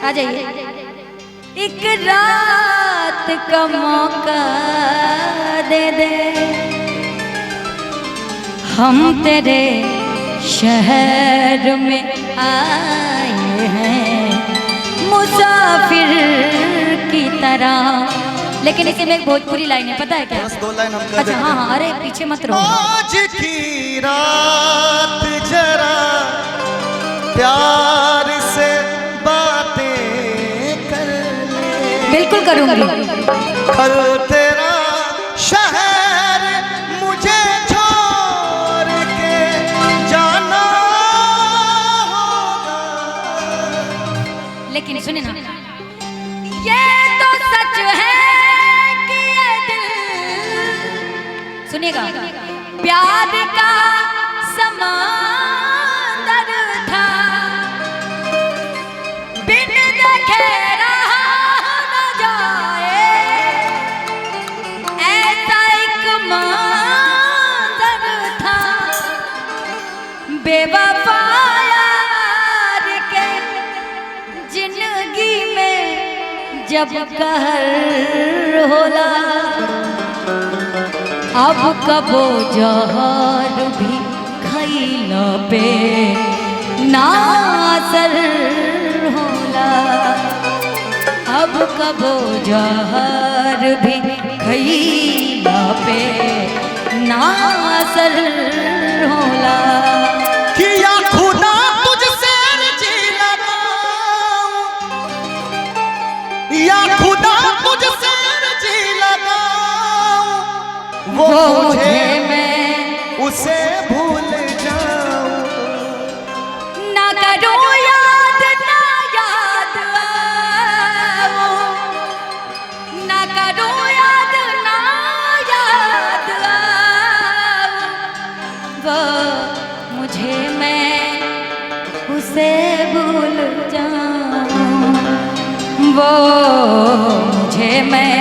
आ जाइए। एक रात का मौका दे दे, हम तेरे शहर में आए हैं मुसाफिर की तरह। लेकिन इसे में एक भोजपुरी लाइन है, पता है क्या? बस 2 लाइन हम कर अच्छा हाँ हाँ, अरे पीछे मत रहो। आज की रात जरा प्यार से बातें कर ले। बिल्कुल करूंगी। कल तेरा शहर मुझे छोड़ के जाना होगा। लेकिन सुने ना, ये तो सच है कि ये दिल, सुनिएगा, प्यार का समंदर था, बिन देखे रहा न जाए, ऐसा एक मंजर था। बेवफा यार के जिंदगी में जब कहर होला, अब कबो जहर भी खैला पे नासर होला। अब कबो जहर भी खैला पे नासर होला। किया खुदा तुझसे अर्जी लगाऊं, या खुदा तुझसे अर्जी लगाऊं, वो मुझे मैं उसे भूल जाऊं। ना करो याद ना याद आओ, ना करो याद ना याद आओ, वो मुझे मैं उसे भूल जाऊं, वो मुझे मैं